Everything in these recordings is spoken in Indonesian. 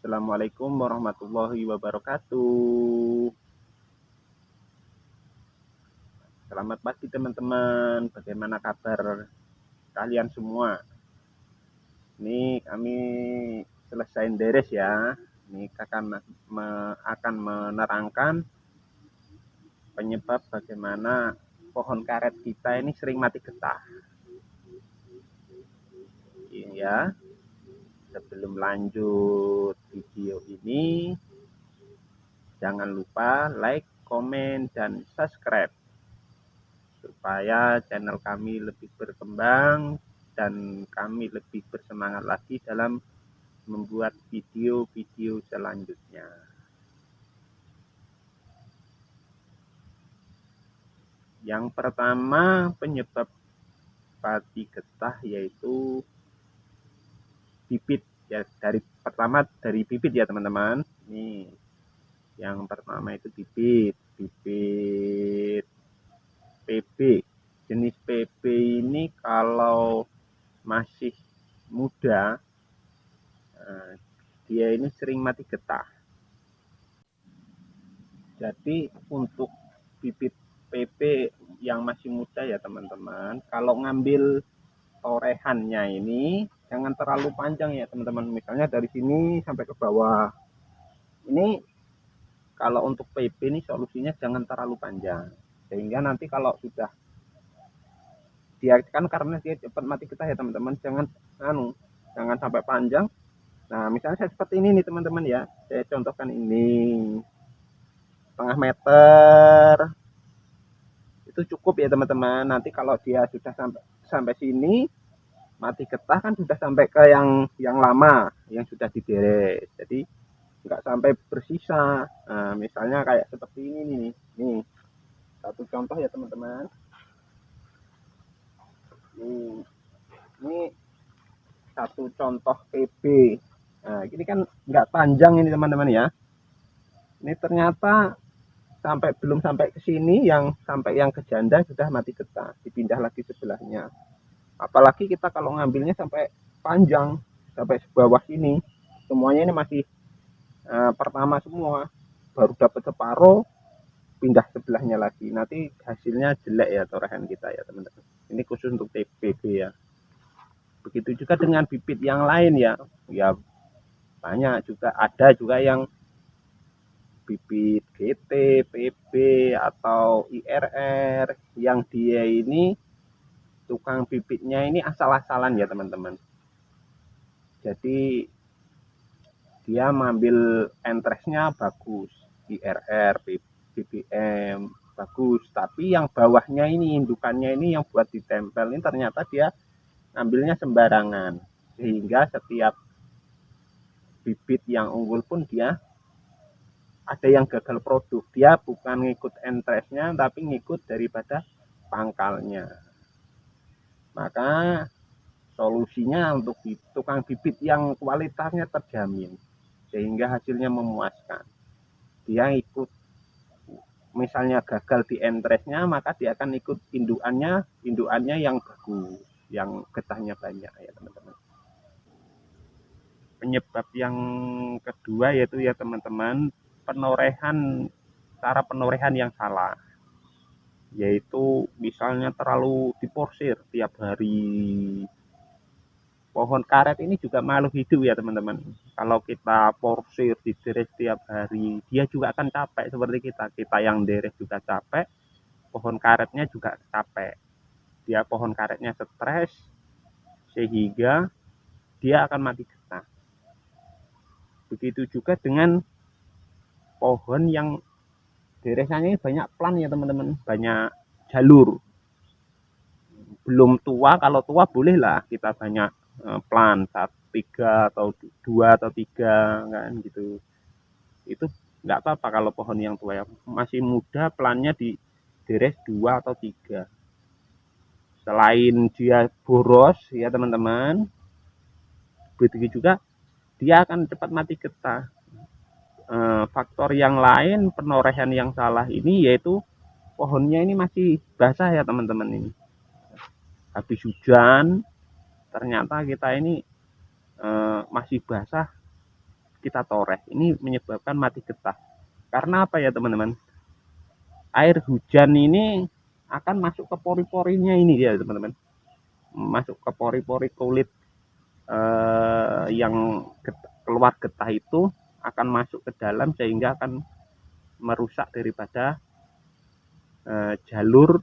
Assalamualaikum warahmatullahi wabarakatuh. Selamat pagi teman-teman. Bagaimana kabar kalian semua? Ini kami selesai deres ya. Ini akan menerangkan penyebab bagaimana pohon karet kita ini sering mati getah. Ini ya. Sebelum lanjut video ini, jangan lupa like, komen, dan subscribe supaya channel kami lebih berkembang dan kami lebih bersemangat lagi dalam membuat video-video selanjutnya. Yang pertama, penyebab mati getah yaitu bibit ya. Pertama dari bibit ya teman-teman. Ini yang pertama itu bibit PB. Jenis PB ini kalau masih muda, dia ini sering mati getah. Jadi untuk bibit PB yang masih muda ya teman-teman, kalau ngambil torehannya ini jangan terlalu panjang ya teman-teman. Misalnya dari sini sampai ke bawah. Ini kalau untuk PB ini solusinya jangan terlalu panjang. Sehingga nanti kalau sudah dia kan karena dia cepat mati getah ya teman-teman, jangan sampai panjang. Nah, misalnya saya seperti ini nih teman-teman ya. Saya contohkan ini. Setengah meter. Itu cukup ya teman-teman. Nanti kalau dia sudah sampai sini mati getah kan sudah sampai ke yang lama yang sudah diderek. Jadi nggak sampai bersisa. Nah, misalnya kayak seperti ini nih. Nih. Satu contoh ya teman-teman. Ini satu contoh PB. Nah, ini kan nggak panjang ini teman-teman ya. Ini ternyata belum sampai ke sini, sampai yang ke janda sudah mati getah, dipindah lagi sebelahnya. Apalagi kita kalau ngambilnya sampai panjang, sampai bawah sini, semuanya ini masih pertama semua, baru dapat separuh, pindah sebelahnya lagi. Nanti hasilnya jelek ya torehan kita ya teman-teman. Ini khusus untuk PB ya. Begitu juga dengan bibit yang lain ya. Ya banyak juga, ada juga yang bibit GT, PB atau IRR yang dia ini tukang bibitnya ini asal-asalan ya teman-teman. Jadi dia mengambil entresnya bagus, IRR, BBM bagus, tapi yang bawahnya ini indukannya ini yang buat ditempel ini ternyata dia ngambilnya sembarangan, sehingga setiap bibit yang unggul pun dia ada yang gagal produk. Dia bukan ngikut entresnya tapi ngikut daripada pangkalnya. Maka solusinya untuk tukang bibit yang kualitasnya terjamin sehingga hasilnya memuaskan, dia ikut, misalnya gagal di entresnya, maka dia akan ikut indukannya yang bagus, yang getahnya banyak ya teman-teman. Penyebab yang kedua yaitu ya teman-teman, cara penorehan yang salah, yaitu misalnya terlalu diporsir tiap hari. Pohon karet ini juga makhluk hidup ya teman-teman. Kalau kita porsir diderek tiap hari, dia juga akan capek seperti kita yang derek juga capek, pohon karetnya juga capek. Dia pohon karetnya stres sehingga dia akan mati getah. Begitu juga dengan pohon yang deresannya banyak plan ya teman-teman, banyak jalur. Belum tua, kalau tua bolehlah kita banyak plan, 3 atau 2 atau 3 kan gitu. Itu nggak apa-apa kalau pohon yang tua ya. Masih muda plannya di deres 2 atau 3. Selain dia boros ya teman-teman, begitu juga dia akan cepat mati getah. Faktor yang lain penorehan yang salah ini yaitu pohonnya ini masih basah ya teman-teman. Ini habis hujan ternyata kita ini masih basah, kita toreh ini menyebabkan mati getah. Karena apa ya teman-teman? Air hujan ini akan masuk ke pori-porinya ini ya teman-teman. Masuk ke pori-pori kulit yang keluar getah itu akan masuk ke dalam sehingga akan merusak daripada jalur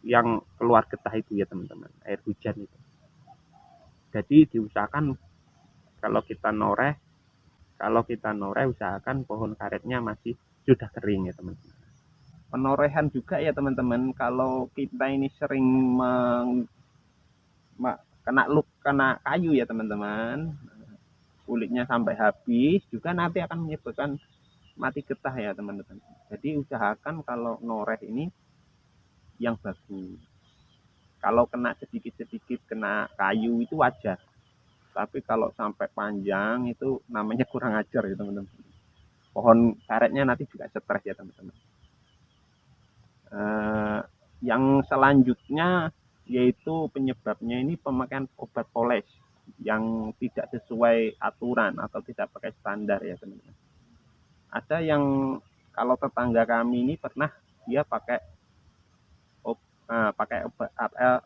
yang keluar getah itu ya teman-teman, air hujan itu. Jadi diusahakan kalau kita noreh usahakan pohon karetnya masih sudah kering ya teman-teman. Penorehan juga ya teman-teman, kalau kita ini sering kena kayu ya teman-teman, kulitnya sampai habis juga nanti akan menyebabkan mati getah ya teman-teman. Jadi usahakan kalau noreh ini yang bagus. Kalau kena sedikit-sedikit kena kayu itu wajar, tapi kalau sampai panjang itu namanya kurang ajar ya teman-teman. Pohon karetnya nanti juga stres ya teman-teman. Yang selanjutnya yaitu penyebabnya ini pemakaian obat poles yang tidak sesuai aturan atau tidak pakai standar ya teman-teman. Ada yang kalau tetangga kami ini pernah dia pakai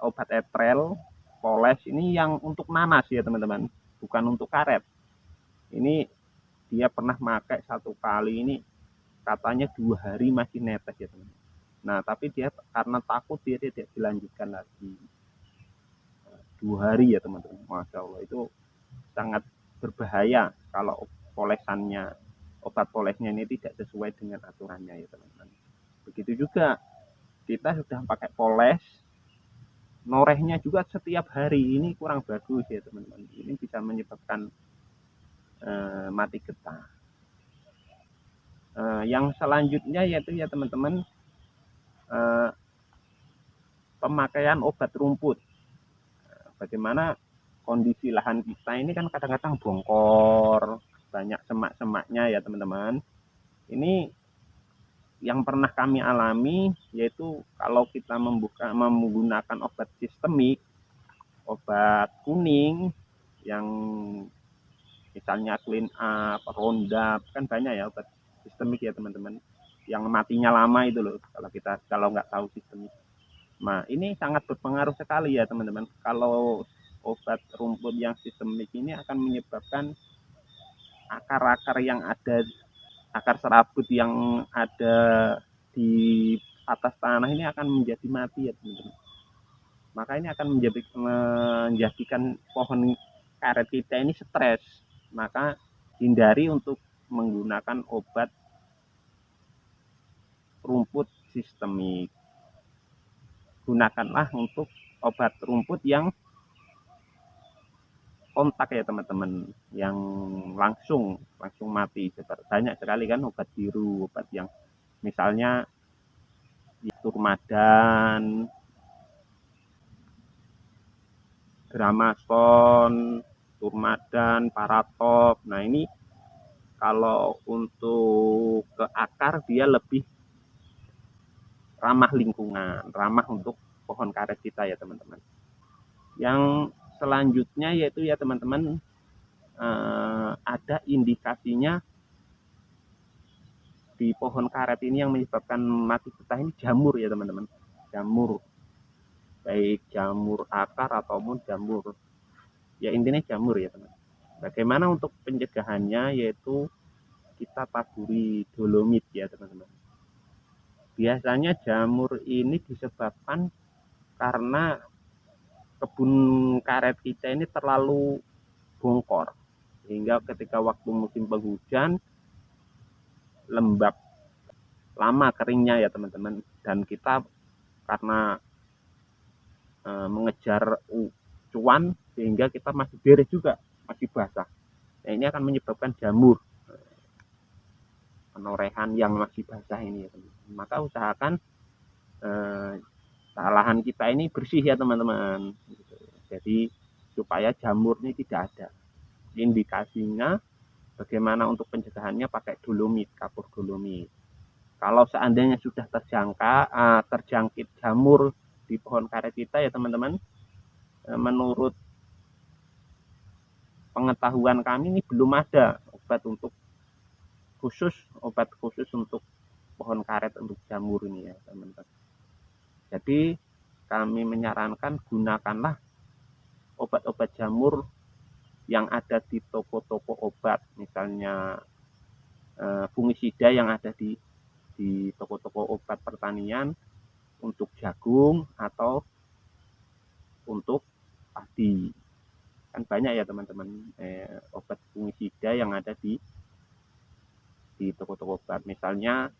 obat etrel poles ini yang untuk nanas ya teman-teman, bukan untuk karet. Ini dia pernah pakai satu kali ini katanya 2 hari masih netes ya teman-teman. Nah tapi dia karena takut dia tidak dilanjutkan lagi. 2 hari ya teman-teman, masya Allah itu sangat berbahaya kalau polesannya, obat polesnya ini tidak sesuai dengan aturannya ya teman-teman. Begitu juga kita sudah pakai poles, norehnya juga setiap hari ini kurang bagus ya teman-teman. Ini bisa menyebabkan mati getah. Yang selanjutnya yaitu ya teman-teman, pemakaian obat rumput. Bagaimana kondisi lahan kita ini kan kadang-kadang bongkor, banyak semak-semaknya ya teman-teman. Ini yang pernah kami alami yaitu kalau kita menggunakan obat sistemik, obat kuning yang misalnya clean up, roundup, kan banyak ya obat sistemik ya teman-teman, yang matinya lama itu loh kalau nggak tahu sistemik. Nah ini sangat berpengaruh sekali ya teman-teman. Kalau obat rumput yang sistemik ini akan menyebabkan akar-akar yang ada, akar serabut yang ada di atas tanah ini akan menjadi mati ya teman-teman. Maka ini akan menjadikan pohon karet kita ini stres. Maka hindari untuk menggunakan obat rumput sistemik. Gunakanlah untuk obat rumput yang kontak ya teman-teman, yang langsung mati. Banyak sekali kan obat biru, obat yang misalnya Turmadan, Gramason, Turmadan, Paratop. Nah ini kalau untuk ke akar dia lebih ramah lingkungan, ramah untuk pohon karet kita ya teman-teman. Yang selanjutnya yaitu ya teman-teman, ada indikasinya di pohon karet ini yang menyebabkan mati getah ini jamur ya teman-teman. Jamur, baik jamur akar ataupun jamur, ya intinya jamur ya teman. Bagaimana untuk pencegahannya yaitu kita taburi dolomit ya teman-teman. Biasanya jamur ini disebabkan karena kebun karet kita ini terlalu bongkor, sehingga ketika waktu musim penghujan lembab, lama keringnya ya teman-teman, dan kita karena mengejar cuan sehingga kita masih beres juga, masih basah. Nah ini akan menyebabkan jamur, penorehan yang masih basah ini ya teman-teman. Maka usahakan lahan kita ini bersih ya teman-teman, jadi supaya jamur ini tidak ada. Indikasinya bagaimana untuk pencegahannya, pakai dolomit, kapur dolomit. Kalau seandainya sudah terjangkit jamur di pohon karet kita ya teman-teman, menurut pengetahuan kami ini belum ada obat khusus untuk pohon karet untuk jamur ini ya teman-teman. Jadi kami menyarankan gunakanlah obat-obat jamur yang ada di toko-toko obat, misalnya fungisida yang ada di toko-toko obat pertanian untuk jagung atau untuk padi. Kan banyak ya teman-teman obat fungisida yang ada di toko-toko obat, misalnya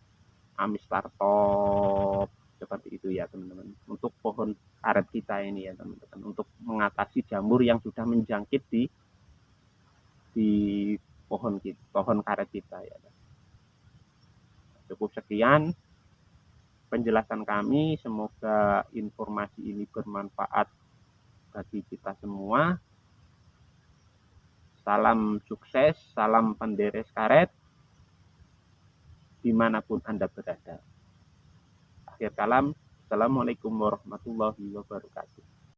Amistartop seperti itu ya teman-teman, untuk pohon karet kita ini ya teman-teman, untuk mengatasi jamur yang sudah menjangkit di pohon karet kita ya. Cukup sekian penjelasan kami, semoga informasi ini bermanfaat bagi kita semua. Salam sukses, salam penderes karet dimanapun Anda berada. Akhir kalam, Assalamualaikum warahmatullahi wabarakatuh.